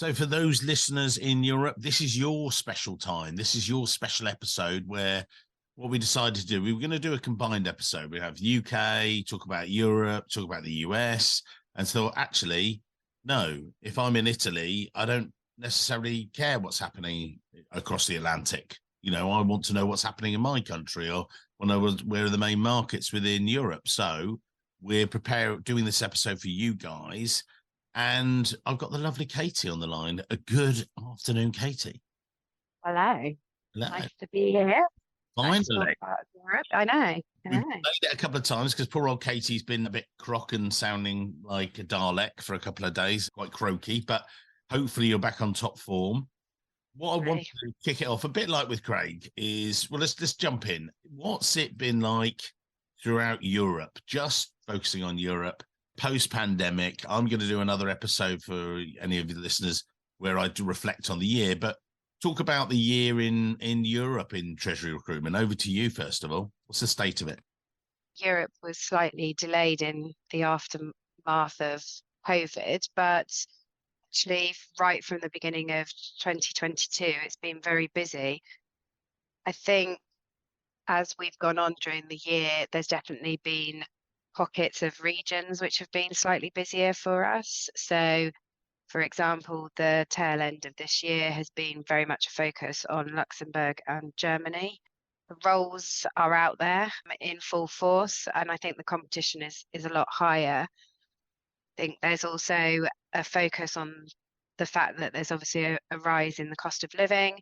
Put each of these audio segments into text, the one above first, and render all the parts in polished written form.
So for those listeners in Europe, this is your special time. This is your special episode where what we decided to do, we were going to do a combined episode. We have UK, talk about Europe, talk about the US. And so actually, no, if I'm in Italy, I don't necessarily care what's happening across the Atlantic. I want to know what's happening in my country or where are the main markets within Europe. So we're doing this episode for you guys. And I've got the lovely Katie on the line. A good afternoon, Katie. Hello. Hello. Nice to be here. Nice to talk Finally. about Europe. I know. I We've know. played it a couple of times because poor old Katie's been a bit crock and sounding like a Dalek for a couple of days, quite croaky, but hopefully you're back on top form. What I want Right. to kick it off, a bit like with Craig, is, well, let's jump in. What's it been like throughout Europe? Just focusing on Europe post-pandemic. I'm going to do another episode for any of the listeners where I do reflect on the year, but talk about the year in Europe in Treasury recruitment. Over to you, first of all. What's the state of it? Europe was slightly delayed in the aftermath of COVID, but actually, right from the beginning of 2022, it's been very busy. I think as we've gone on during the year, there's definitely been pockets of regions which have been slightly busier for us. So, for example, the tail end of this year has been very much a focus on Luxembourg and Germany. The roles are out there in full force, and I think the competition is a lot higher. I think there's also a focus on the fact that there's obviously a rise in the cost of living.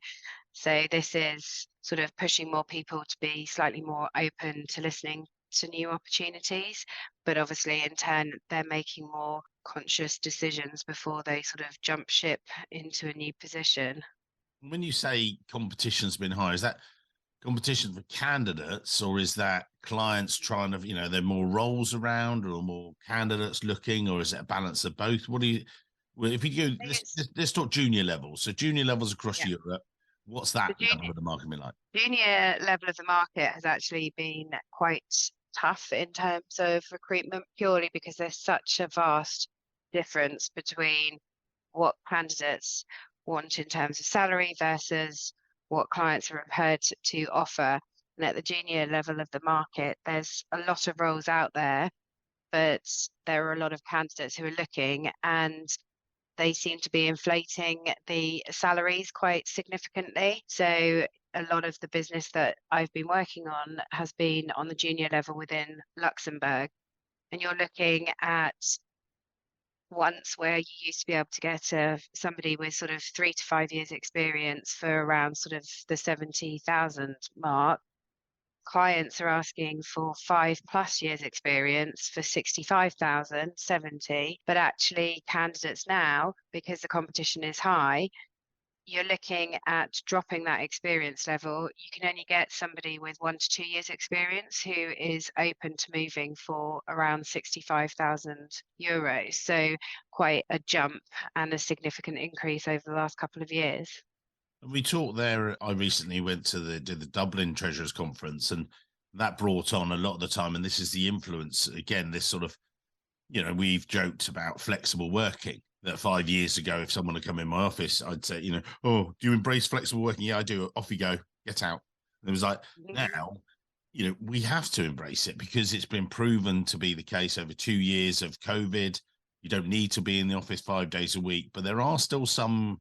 So this is sort of pushing more people to be slightly more open to listening to new opportunities, but obviously in turn they're making more conscious decisions before they sort of jump ship into a new position. When you say competition's been high, is that competition for candidates, or is that clients trying to, there are more roles around or more candidates looking, or is it a balance of both? What do you, well, if we go, let's talk junior levels. So junior levels across Yeah, Europe, what's the that level of the market been like? junior level of the market has actually been quite tough in terms of recruitment, purely because there's such a vast difference between what candidates want in terms of salary versus what clients are prepared to offer. And at the junior level of the market, there's a lot of roles out there, but there are a lot of candidates who are looking, and they seem to be inflating the salaries quite significantly. So a lot of the business that I've been working on has been on the junior level within Luxembourg. And you're looking at once where you used to be able to get somebody with sort of 3 to 5 years experience for around sort of the 70,000 mark. Clients are asking for 5+ years experience for 65,000, 70, but actually candidates now, because the competition is high, you're looking at dropping that experience level. You can only get somebody with 1 to 2 years experience who is open to moving for around 65,000 euros. So quite a jump and a significant increase over the last couple of years. We talked there. I recently went to the Dublin Treasurers Conference, and that brought on a lot of the time. And this is the influence again. This sort of, we've joked about flexible working. That 5 years ago, if someone had come in my office, I'd say, oh, do you embrace flexible working? Yeah, I do. Off you go. Get out. And it was like, now, we have to embrace it because it's been proven to be the case over 2 years of COVID. You don't need to be in the office 5 days a week, but there are still some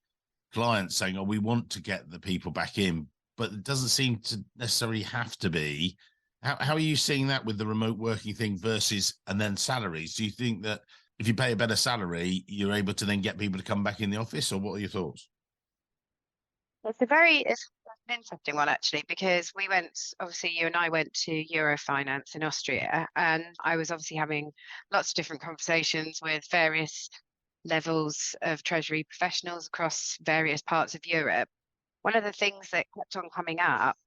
clients saying, oh, we want to get the people back in, but it doesn't seem to necessarily have to be. How are you seeing that with the remote working thing versus, and then salaries? Do you think that if you pay a better salary, you're able to then get people to come back in the office, or what are your thoughts? It's an interesting one actually, because obviously you and I went to Eurofinance in Austria, and I was obviously having lots of different conversations with various levels of treasury professionals across various parts of Europe. One of the things that kept on coming up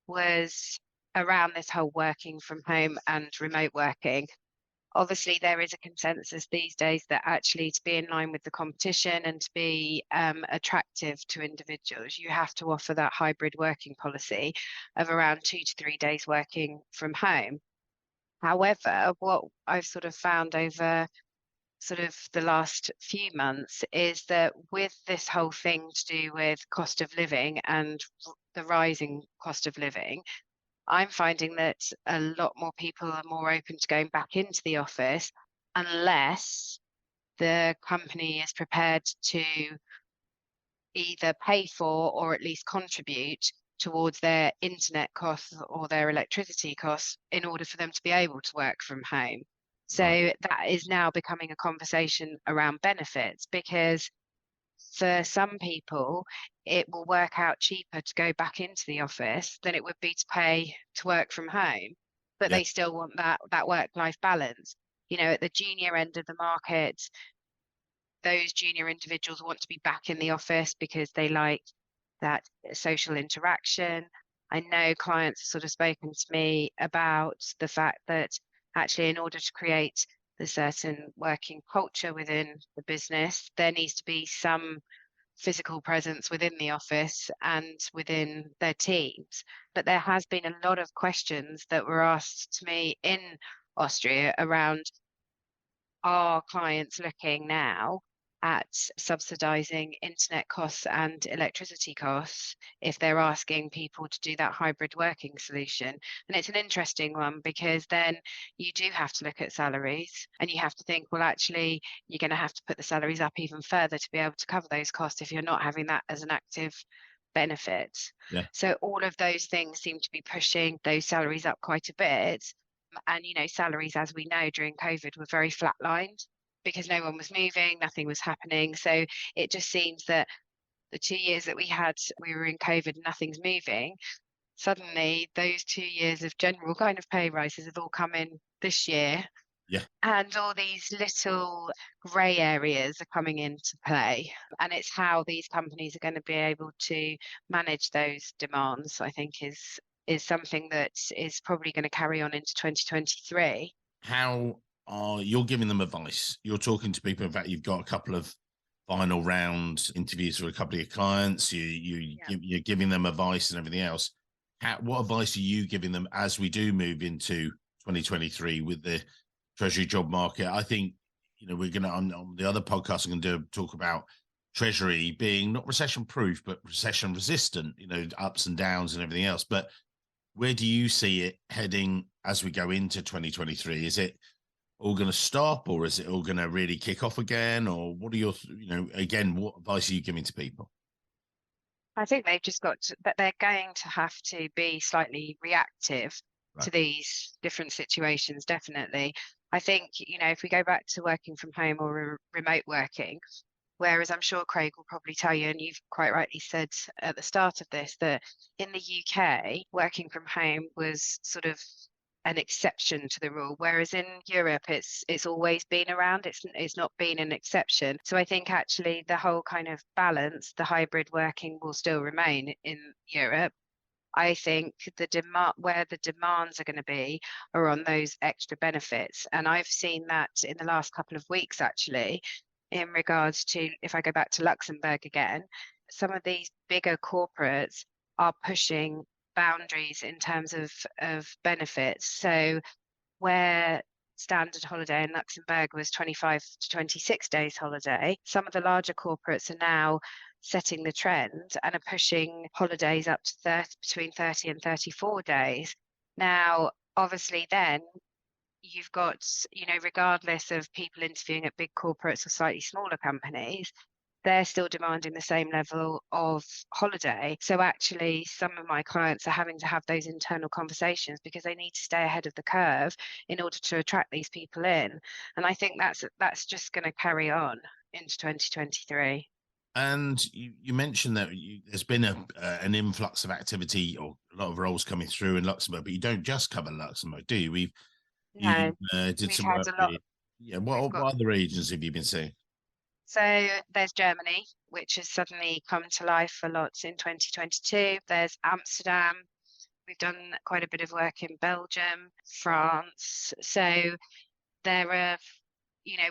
was around this whole working from home and remote working. Obviously, there is a consensus these days that actually to be in line with the competition and to be attractive to individuals, you have to offer that hybrid working policy of around 2 to 3 days working from home. However, what I've sort of found over sort of the last few months is that with this whole thing to do with cost of living and the rising cost of living, I'm finding that a lot more people are more open to going back into the office unless the company is prepared to either pay for or at least contribute towards their internet costs or their electricity costs in order for them to be able to work from home. So Right. that is now becoming a conversation around benefits, because for some people, it will work out cheaper to go back into the office than it would be to pay to work from home, but Yeah. they still want that work-life balance. At the junior end of the market, those junior individuals want to be back in the office because they like that social interaction. I know clients have sort of spoken to me about the fact that actually, in order to create the certain working culture within the business, there needs to be some physical presence within the office and within their teams. But there has been a lot of questions that were asked to me in Austria around, are clients looking now at subsidizing internet costs and electricity costs if they're asking people to do that hybrid working solution? And it's an interesting one, because then you do have to look at salaries and you have to think, well, actually, you're going to have to put the salaries up even further to be able to cover those costs if you're not having that as an active benefit. Yeah. So all of those things seem to be pushing those salaries up quite a bit. And, salaries, as we know, during COVID were very flatlined because no one was moving, nothing was happening. So it just seems that the 2 years that we were in COVID, nothing's moving. Suddenly, those 2 years of general kind of pay rises have all come in this year. Yeah. And all these little grey areas are coming into play. And it's how these companies are going to be able to manage those demands, I think, is something that is probably going to carry on into 2023. How are you're giving them advice? You're talking to people. In fact, you've got a couple of final round interviews with a couple of your clients. Yeah. You're giving them advice and everything else. What advice are you giving them as we do move into 2023 with the Treasury job market? I think we're going to on the other podcast I'm going to talk about Treasury being not recession proof but recession resistant. Ups and downs and everything else. But where do you see it heading as we go into 2023? Is it all going to stop, or is it all going to really kick off again? Or what are your, again, what advice are you giving to people? I think they've just that they're going to have to be slightly reactive Right. to these different situations, definitely. I think, if we go back to working from home or remote working, whereas I'm sure Craig will probably tell you, and you've quite rightly said at the start of this, that in the UK, working from home was sort of an exception to the rule, whereas in Europe it's always been around. It's not been an exception. So I think actually the whole kind of balance, the hybrid working, will still remain in Europe. I think where the demands are going to be are on those extra benefits. And I've seen that in the last couple of weeks, actually, in regards to, if I go back to Luxembourg again, some of these bigger corporates are pushing boundaries in terms of benefits. So where standard holiday in Luxembourg was 25 to 26 days holiday, some of the larger corporates are now setting the trend and are pushing holidays up to between 30 and 34 days. Now, obviously, then you've got, regardless of people interviewing at big corporates or slightly smaller companies, they're still demanding the same level of holiday. So actually, some of my clients are having to have those internal conversations because they need to stay ahead of the curve in order to attract these people in. And I think that's just going to carry on into 2023. And you mentioned that there's been an influx of activity or a lot of roles coming through in Luxembourg, but you don't just cover Luxembourg, do you? You No, did we've some had work a lot. with, yeah. We've got What other regions have you been seeing? So there's Germany, which has suddenly come to life a lot in 2022. There's Amsterdam. We've done quite a bit of work in Belgium, France. So there are,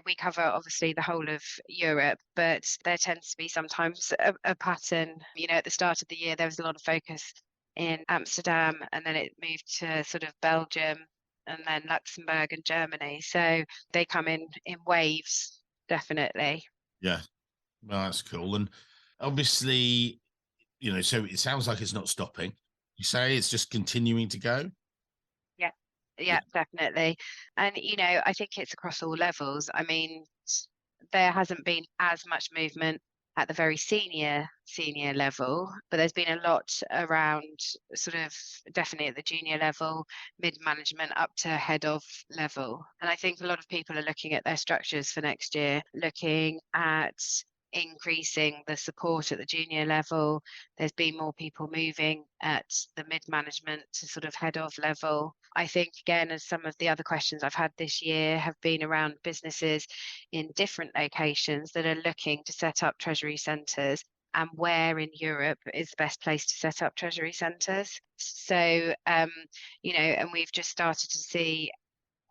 we cover obviously the whole of Europe, but there tends to be sometimes a pattern. At the start of the year, there was a lot of focus in Amsterdam, and then it moved to sort of Belgium and then Luxembourg and Germany. So they come in waves definitely. Yeah, well, that's cool. And obviously, so it sounds like it's not stopping. You say it's just continuing to go? Yeah, Yeah. yeah, definitely. And I think it's across all levels. I mean, there hasn't been as much movement at the very senior level, but there's been a lot around sort of definitely at the junior level, mid management up to head of level. And I think a lot of people are looking at their structures for next year, looking at increasing the support at the junior level. There's been more people moving at the mid management to sort of head of level. I think, again, as some of the other questions I've had this year have been around businesses in different locations that are looking to set up treasury centres, and where in Europe is the best place to set up treasury centres. So, and we've just started to see,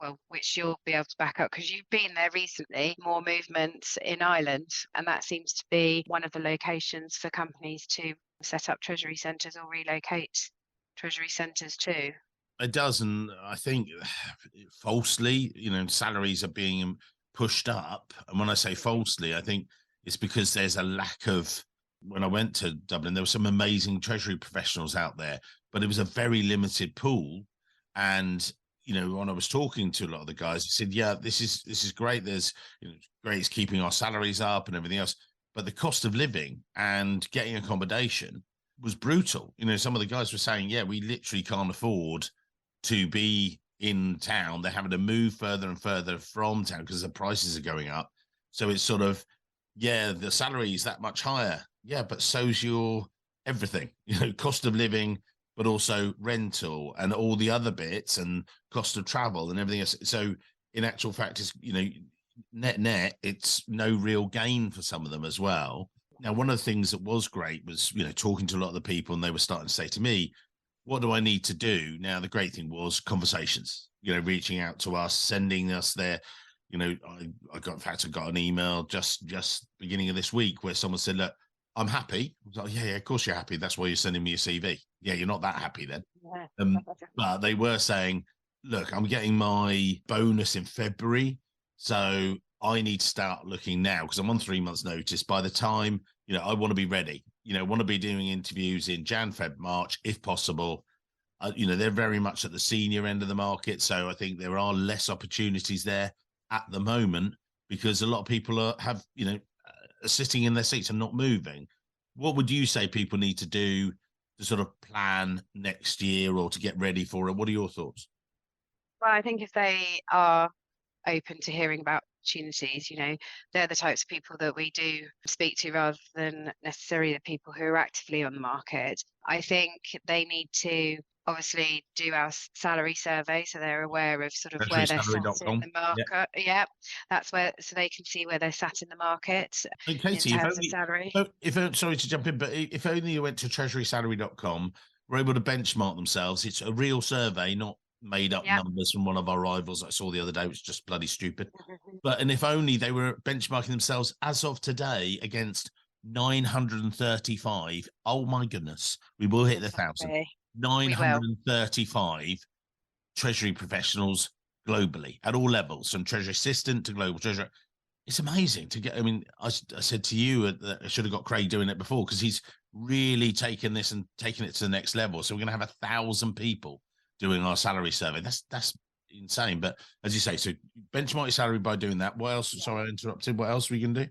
well, which you'll be able to back up because you've been there recently, more movement in Ireland. And that seems to be one of the locations for companies to set up treasury centres or relocate treasury centres to. It does, and I think falsely, salaries are being pushed up. And when I say falsely, I think it's because there's a lack of. When I went to Dublin, there were some amazing treasury professionals out there, but it was a very limited pool. And when I was talking to a lot of the guys, they said, "Yeah, this is great. There's, great. It's keeping our salaries up and everything else, but the cost of living and getting accommodation was brutal." Some of the guys were saying, "Yeah, we literally can't afford to be in town. They're having to move further and further from town because the prices are going up. So it's sort of, yeah, the salary is that much higher. Yeah, but so's your everything, cost of living, but also rental and all the other bits and cost of travel and everything else. So in actual fact, it's, net, it's no real gain for some of them as well. Now, one of the things that was great was, talking to a lot of the people, and they were starting to say to me, what do I need to do? Now, the great thing was conversations, reaching out to us, sending us their, in fact, I got an email just beginning of this week where someone said, look, I'm happy. I was like, yeah, of course you're happy. That's why you're sending me a CV. Yeah, you're not that happy then. Yeah. But they were saying, look, I'm getting my bonus in February. So I need to start looking now because I'm on 3 months notice. By the time, I want to be ready, want to be doing interviews in Jan, Feb, March, if possible. They're very much at the senior end of the market. So I think there are less opportunities there at the moment because a lot of people are sitting in their seats and not moving. What would you say people need to do to sort of plan next year or to get ready for it? What are your thoughts? Well, I think if they are open to hearing about opportunities, they're the types of people that we do speak to rather than necessarily the people who are actively on the market. I think they need to obviously do our salary survey so they're aware of sort of where they're sat in treasurysalary.com. the Yeah. market. Yeah, that's where, so they can see where they're sat in the market And in Katie, terms of salary. sorry to jump in, but if only you went to treasurysalary.com, were able to benchmark themselves. It's a real survey, not made up Yeah. numbers from one of our rivals I saw the other day, which is just bloody stupid. And if only they were benchmarking themselves as of today against 935. Oh my goodness, we will hit the 1,000. Exactly. We will. 935 treasury professionals globally at all levels, from treasury assistant to global treasurer. It's amazing to get. I mean, I said to you that I should have got Craig doing it before because he's really taken this and taken it to the next level. So we're going to have 1,000 people doing our salary survey. That's insane. But as you say, so benchmark your salary by doing that. What else? Yeah. Sorry, I interrupted. What else we can do?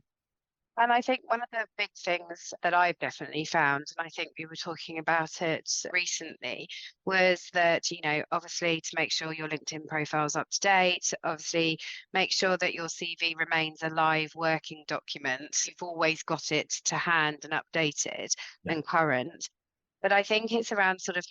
And I think one of the big things that I've definitely found, and I think we were talking about it recently, was that, obviously to make sure your LinkedIn profile's up to date, obviously make sure that your CV remains a live working document. You've always got it to hand and updated Yeah. and current. But I think it's around sort of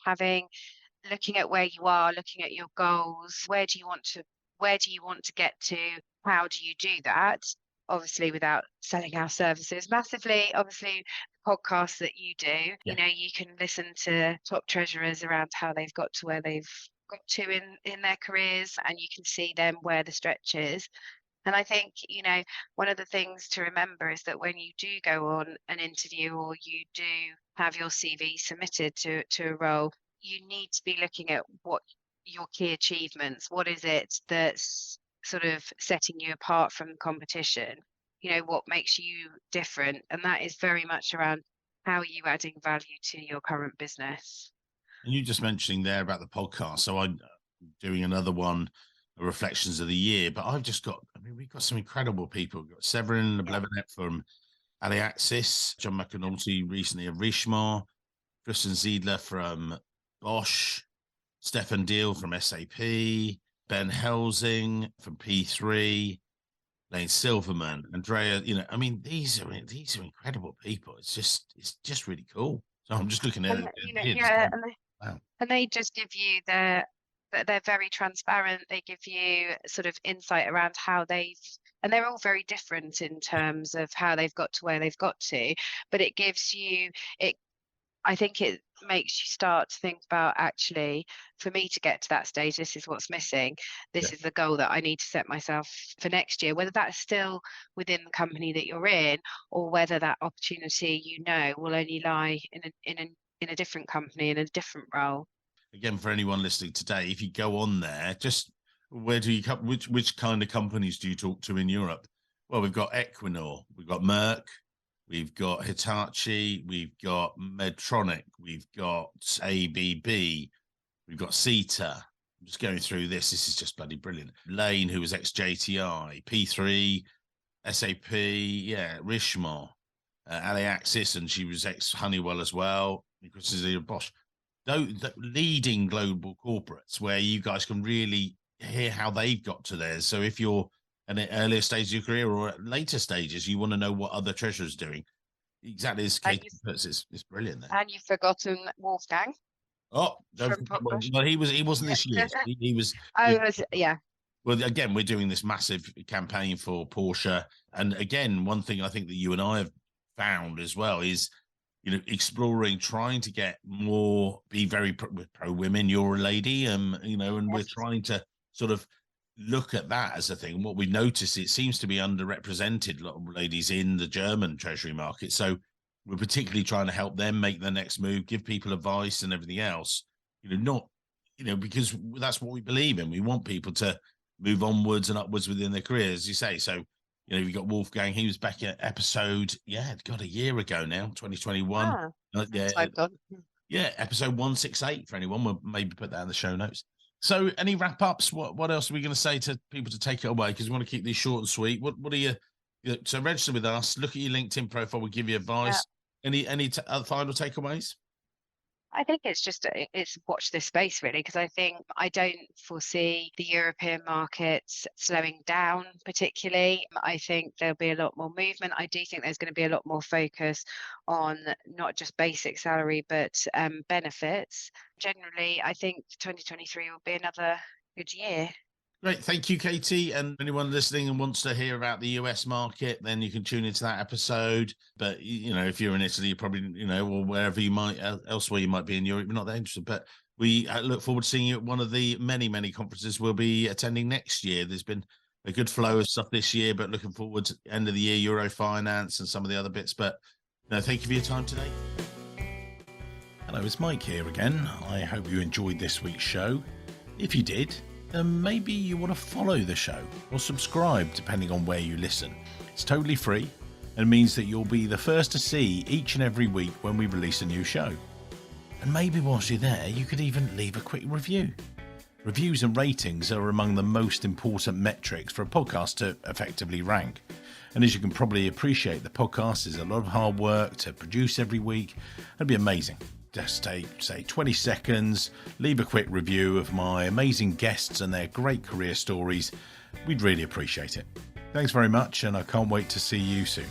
looking at where you are, looking at your goals, where do you want to get to? How do you do that? Obviously, without selling our services massively. Obviously, the podcasts that you do, Yeah. you can listen to top treasurers around how they've got to where they've got to in their careers, and you can see them where the stretch is. And I think, one of the things to remember is that when you do go on an interview or you do have your CV submitted to a role, you need to be looking at what your key achievements, what is it that's sort of setting you apart from the competition? what makes you different. And that is very much around how are you adding value to your current business. And you just mentioning there about the podcast. So I'm doing another one, Reflections of the Year, but we've got some incredible people. We've got Severin Leblevenet from Aliaxis, John McAnulty recently of Richemont, Christian Ziedler from Bosch, Stefan Deal from SAP, Ben Helsing from P3, Lane Silverman, Andrea. These are incredible people. It's just really cool. So I'm just looking at And, it. Wow. and they just give you they're very transparent. They give you sort of insight around and they're all very different in terms of how they've got to where they've got to, but it gives you it. I think it makes you start to think about, actually, for me to get to that stage, this is what's missing. This is the goal that I need to set myself for next year, whether that's still within the company that you're in, or whether that opportunity, will only lie in a different company, in a different role. Again, for anyone listening today, if you go on there, just where do you come? Which kind of companies do you talk to in Europe? Well, we've got Equinor, we've got Merck, we've got Hitachi, we've got Medtronic, we've got ABB, we've got CETA. I'm just going through this. This is just bloody brilliant. Lane, who was ex-JTI, P3, SAP, Richemont, Aliaxis, and she was ex-Honeywell as well. Christina Bosch. Leading global corporates where you guys can really hear how they've got to theirs. So if you're at an earlier stage of your career or at later stages, you want to know what other treasurers are doing. Exactly as Katie puts it, it's brilliant there. And you've forgotten Wolfgang. Oh, he wasn't this year. He was. Yeah. Well, again, we're doing this massive campaign for Porsche, and again, one thing I think that you and I have found as well is, exploring, trying to get more, be very pro women. You're a lady, and we're trying to sort of look at that as a thing. What we notice, it seems to be underrepresented, a lot of ladies in the German treasury market. So we're particularly trying to help them make the next move, give people advice and everything else, because that's what we believe in. We want people to move onwards and upwards within their careers, as you say. So, you've got Wolfgang. He was back at episode, a year ago now, 2021. Episode 168 for anyone. We'll maybe put that in the show notes. So, any wrap ups? What else are we going to say to people to take it away? Because we want to keep these short and sweet. What are you? So register with us. Look at your LinkedIn profile. We'll give you advice. Yeah. Any other final takeaways? I think it's watch this space, really, because I think I don't foresee the European markets slowing down particularly. I think there'll be a lot more movement. I do think there's going to be a lot more focus on not just basic salary, but benefits. Generally, I think 2023 will be another good year. Great. Thank you, Katie. And anyone listening and wants to hear about the US market, then you can tune into that episode. But, if you're in Italy, you probably, or wherever you might, elsewhere you might be in Europe, you're not that interested. But we look forward to seeing you at one of the many, many conferences we'll be attending next year. There's been a good flow of stuff this year, but looking forward to end of the year, Euro Finance and some of the other bits. But thank you for your time today. Hello, it's Mike here again. I hope you enjoyed this week's show. If you did, maybe you want to follow the show or subscribe depending on where you listen. It's totally free and means that you'll be the first to see each and every week when we release a new show. And maybe whilst you're there, you could even leave a quick review. Reviews and ratings are among the most important metrics for a podcast to effectively rank. And as you can probably appreciate, the podcast is a lot of hard work to produce every week. It'd be amazing. Just take, say, 20 seconds, leave a quick review of my amazing guests and their great career stories. We'd really appreciate it. Thanks very much, and I can't wait to see you soon.